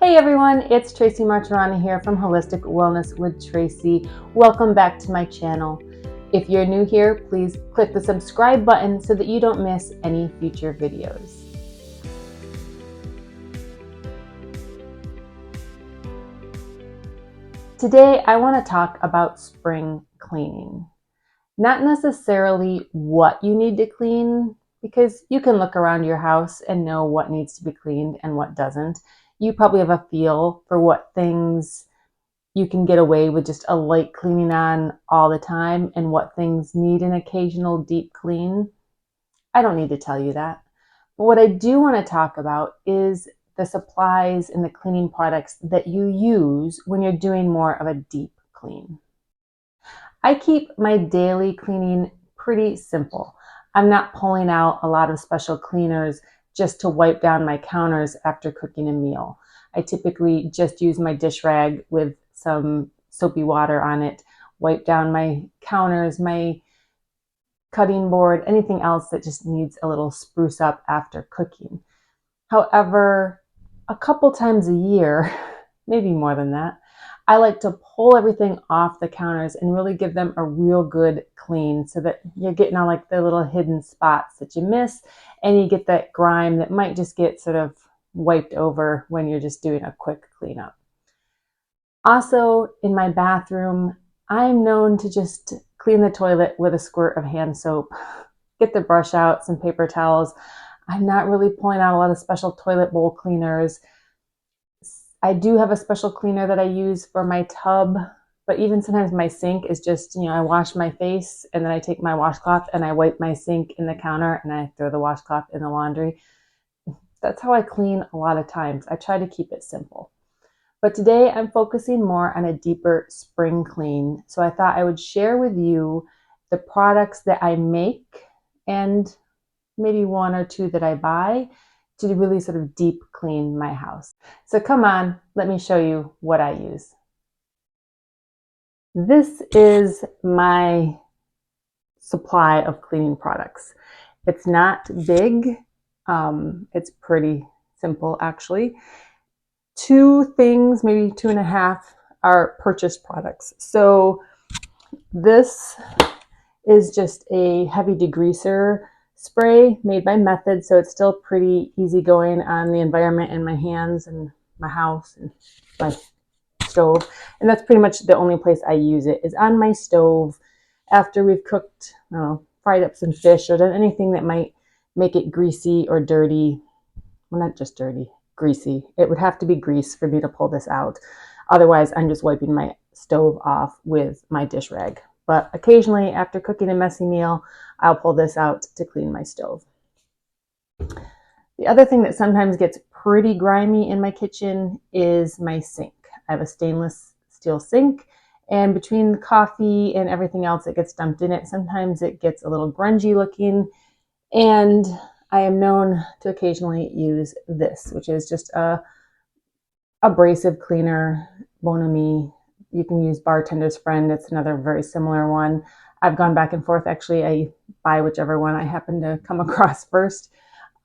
Hey everyone, it's Tracy Martirana here from Holistic Wellness with Tracy. Welcome back to my channel. If you're new here, please click the subscribe button so that you don't miss any future videos. Today I want to talk about spring cleaning. Not necessarily what you need to clean, because you can look around your house and know what needs to be cleaned and what doesn't. You probably have a feel for what things you can get away with just a light cleaning on all the time and what things need an occasional deep clean. I don't need to tell you that. But what I do want to talk about is the supplies and the cleaning products that you use when you're doing more of a deep clean. I keep my daily cleaning pretty simple. I'm not pulling out a lot of special cleaners just to wipe down my counters after cooking a meal. I typically just use my dish rag with some soapy water on it, wipe down my counters, my cutting board, anything else that just needs a little spruce up after cooking. However, a couple times a year, maybe more than that, I like to pull everything off the counters and really give them a real good clean so that you're getting all like the little hidden spots that you miss, and you get that grime that might just get sort of wiped over when you're just doing a quick cleanup. Also, in my bathroom, I'm known to just clean the toilet with a squirt of hand soap, get the brush out, some paper towels. I'm not really pulling out a lot of special toilet bowl cleaners. I do have a special cleaner that I use for my tub, but even sometimes my sink is just, I wash my face and then I take my washcloth and I wipe my sink in the counter and I throw the washcloth in the laundry. That's how I clean a lot of times. I try to keep it simple. But today I'm focusing more on a deeper spring clean. So I thought I would share with you the products that I make and maybe one or two that I buy to really sort of deep clean my house. So come on, let me show you what I use. This is my supply of cleaning products. It's not big. It's pretty simple actually. Two things, maybe two and a half, are purchased products. So this is just a heavy degreaser spray made by Method, so it's still pretty easygoing on the environment and my hands and my house and my stove. And that's pretty much the only place I use it, is on my stove after we've cooked, fried up some fish or done anything that might make it greasy or dirty. Well, not just dirty, greasy. It would have to be grease for me to pull this out. Otherwise, I'm just wiping my stove off with my dish rag. But occasionally, after cooking a messy meal, I'll pull this out to clean my stove. The other thing that sometimes gets pretty grimy in my kitchen is my sink. I have a stainless steel sink, and between the coffee and everything else that gets dumped in it, sometimes it gets a little grungy looking, and I am known to occasionally use this, which is just a abrasive cleaner, Bon Ami. You can use Bartender's Friend. It's another very similar one. I've gone back and forth. Actually, I buy whichever one I happen to come across first.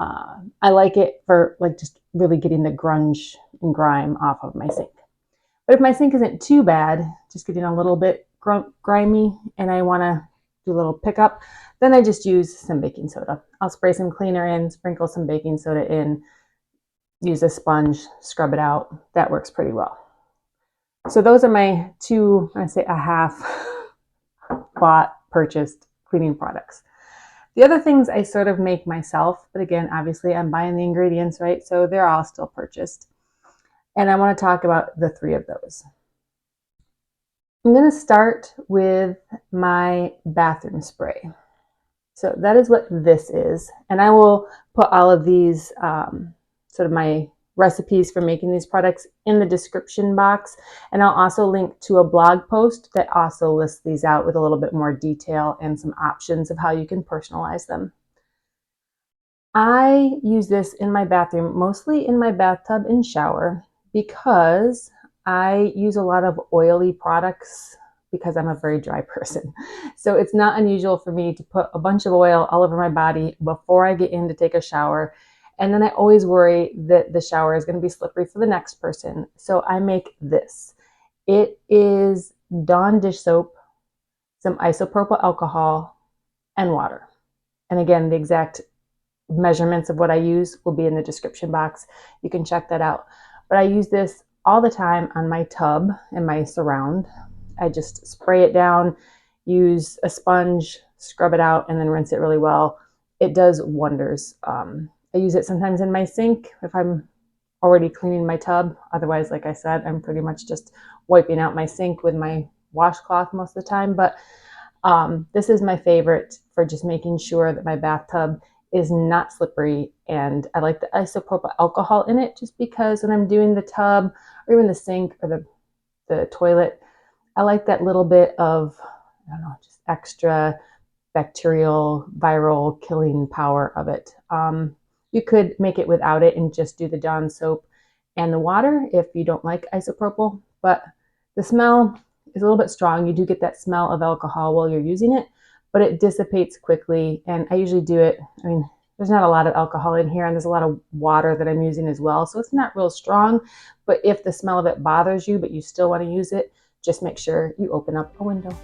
I like it for like just really getting the grunge and grime off of my sink. But if my sink isn't too bad, just getting a little bit grimy and I want to do a little pickup, then I just use some baking soda. I'll spray some cleaner in, sprinkle some baking soda in, use a sponge, scrub it out. That works pretty well. So those are my two, I say a half bought, purchased cleaning products. The other things I sort of make myself, but again, obviously I'm buying the ingredients, right? So they're all still purchased. And I want to talk about the three of those. I'm going to start with my bathroom spray. So that is what this is. And I will put all of these sort of my recipes for making these products in the description box. And I'll also link to a blog post that also lists these out with a little bit more detail and some options of how you can personalize them. I use this in my bathroom, mostly in my bathtub and shower, because I use a lot of oily products because I'm a very dry person. So it's not unusual for me to put a bunch of oil all over my body before I get in to take a shower. And then I always worry that the shower is going to be slippery for the next person. So I make this. It is Dawn dish soap, some isopropyl alcohol, and water. And again, the exact measurements of what I use will be in the description box. You can check that out. But I use this all the time on my tub and my surround. I just spray it down, use a sponge, scrub it out, and then rinse it really well. It does wonders. I use it sometimes in my sink if I'm already cleaning my tub. Otherwise, like I said, I'm pretty much just wiping out my sink with my washcloth most of the time. But this is my favorite for just making sure that my bathtub is not slippery. And I like the isopropyl alcohol in it just because when I'm doing the tub or even the sink or the toilet, I like that little bit of, I don't know, just extra bacterial, viral killing power of it. You could make it without it and just do the Dawn soap and the water if you don't like isopropyl, but the smell is a little bit strong. You do get that smell of alcohol while you're using it, but it dissipates quickly. And I usually do it, I mean, there's not a lot of alcohol in here and there's a lot of water that I'm using as well. So it's not real strong, but if the smell of it bothers you, but you still want to use it, just make sure you open up a window.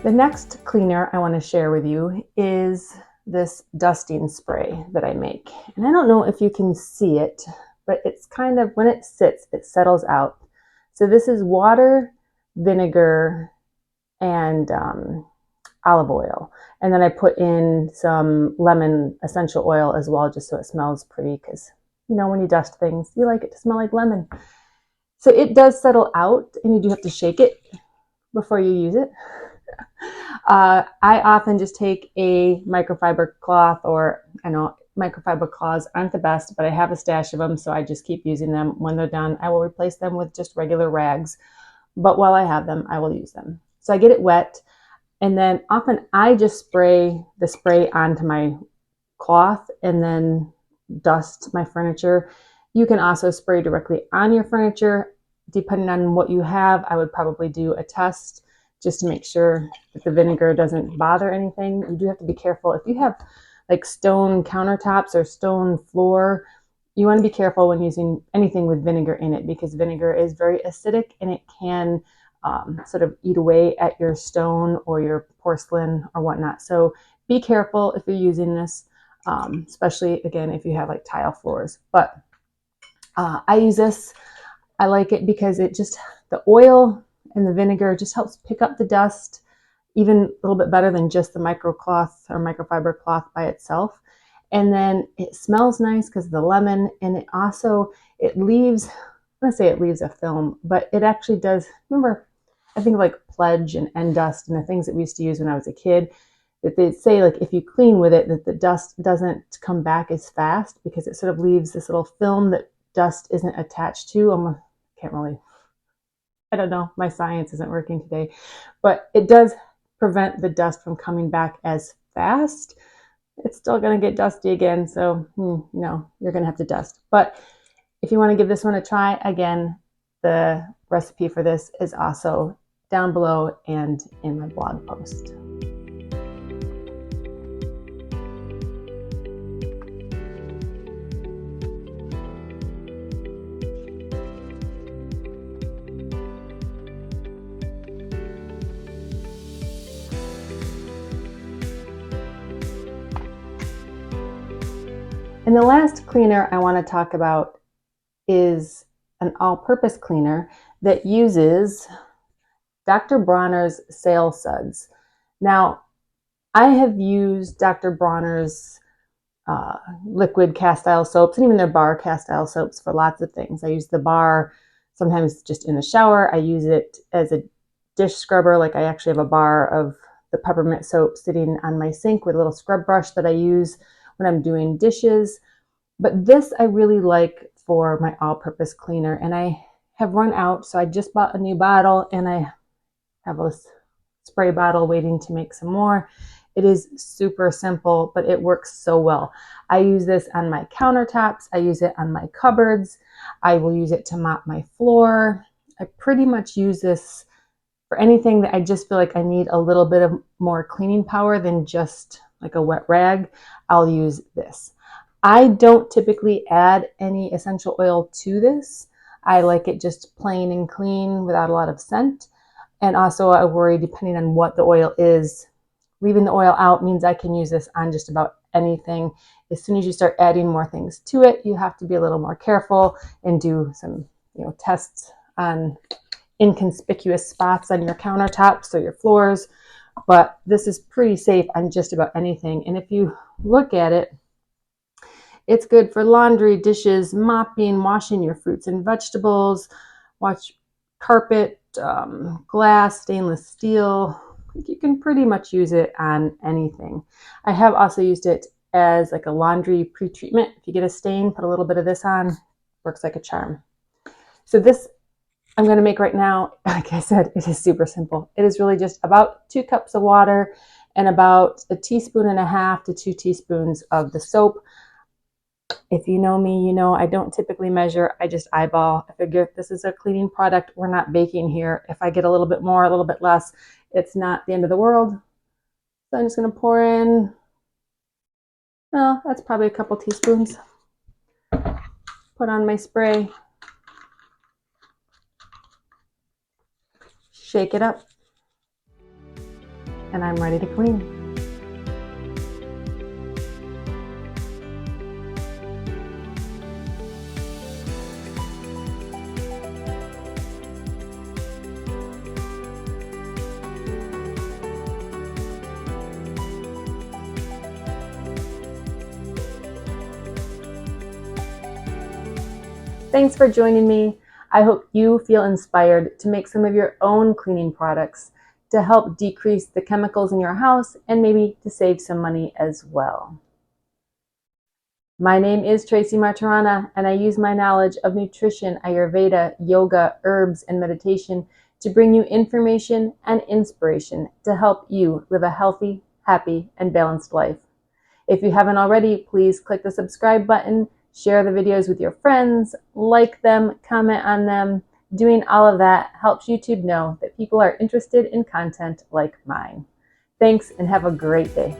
The next cleaner I want to share with you is this dusting spray that I make. And I don't know if you can see it, but it's kind of, when it sits, it settles out. So this is water, vinegar, and olive oil. And then I put in some lemon essential oil as well, just so it smells pretty, because, you know, when you dust things, you like it to smell like lemon. So it does settle out, and you do have to shake it before you use it. I often just take a microfiber cloth, or I know microfiber cloths aren't the best, but I have a stash of them, so I just keep using them. When they're done, I will replace them with just regular rags. But while I have them, I will use them. So I get it wet, and then often I just spray the spray onto my cloth and then dust my furniture. You can also spray directly on your furniture. Depending on what you have, I would probably do a test just to make sure that the vinegar doesn't bother anything. You do have to be careful. If you have like stone countertops or stone floor, you want to be careful when using anything with vinegar in it, because vinegar is very acidic and it can sort of eat away at your stone or your porcelain or whatnot. So be careful if you're using this, especially again, if you have like tile floors. But I use this. I like it because it just, the oil and the vinegar just helps pick up the dust even a little bit better than just the microcloth or microfiber cloth by itself. And then it smells nice because of the lemon, and it also, it leaves, I'm gonna say it leaves a film, but it actually does. Remember, I think of like Pledge and End Dust and the things that we used to use when I was a kid, that they say like if you clean with it, that the dust doesn't come back as fast because it sort of leaves this little film that dust isn't attached to. Can't really, I don't know, my science isn't working today, but it does prevent the dust from coming back as fast. It's still going to get dusty again, so no, you're going to have to dust. But if you want to give this one a try, again, the recipe for this is also down below and in my blog post. And the last cleaner I want to talk about is an all-purpose cleaner that uses Dr. Bronner's Sail Suds. Now, I have used Dr. Bronner's liquid cast-iron soaps and even their bar cast-iron soaps for lots of things. I use the bar sometimes just in the shower. I use it as a dish scrubber. Like I actually have a bar of the peppermint soap sitting on my sink with a little scrub brush that I use when I'm doing dishes. But this I really like for my all-purpose cleaner, and I have run out, so I just bought a new bottle, and I have a spray bottle waiting to make some more. It is super simple, but it works so well. I use this on my countertops. I use it on my cupboards. I will use it to mop my floor. I pretty much use this for anything that I just feel like I need a little bit of more cleaning power than just like a wet rag. I'll use this. I don't typically add any essential oil to this. I like it just plain and clean without a lot of scent. And also I worry, depending on what the oil is, leaving the oil out means I can use this on just about anything. As soon as you start adding more things to it, you have to be a little more careful and do some, tests on inconspicuous spots on your countertops or your floors. But this is pretty safe on just about anything. And if you look at it, it's good for laundry, dishes, mopping, washing your fruits and vegetables, wash carpet, glass, stainless steel. You can pretty much use it on anything. I have also used it as like a laundry pre-treatment. If you get a stain, put a little bit of this on. Works like a charm. So this I'm going to make right now, like I said, it is super simple. It is really just about 2 cups of water and about 1.5 teaspoons to 2 teaspoons of the soap. If you know me, you know I don't typically measure. I just eyeball. I figure if this is a cleaning product, we're not baking here. If I get a little bit more, a little bit less, it's not the end of the world. So I'm just going to pour in, well, that's probably a couple teaspoons. Put on my spray. Shake it up. And I'm ready to clean. Thanks for joining me. I hope you feel inspired to make some of your own cleaning products to help decrease the chemicals in your house and maybe to save some money as well. My name is Tracy Martirana, and I use my knowledge of nutrition, Ayurveda, yoga, herbs, and meditation to bring you information and inspiration to help you live a healthy, happy, and balanced life. If you haven't already, please click the subscribe button, share the videos with your friends, like them, comment on them. Doing all of that helps YouTube know that people are interested in content like mine. Thanks, and have a great day.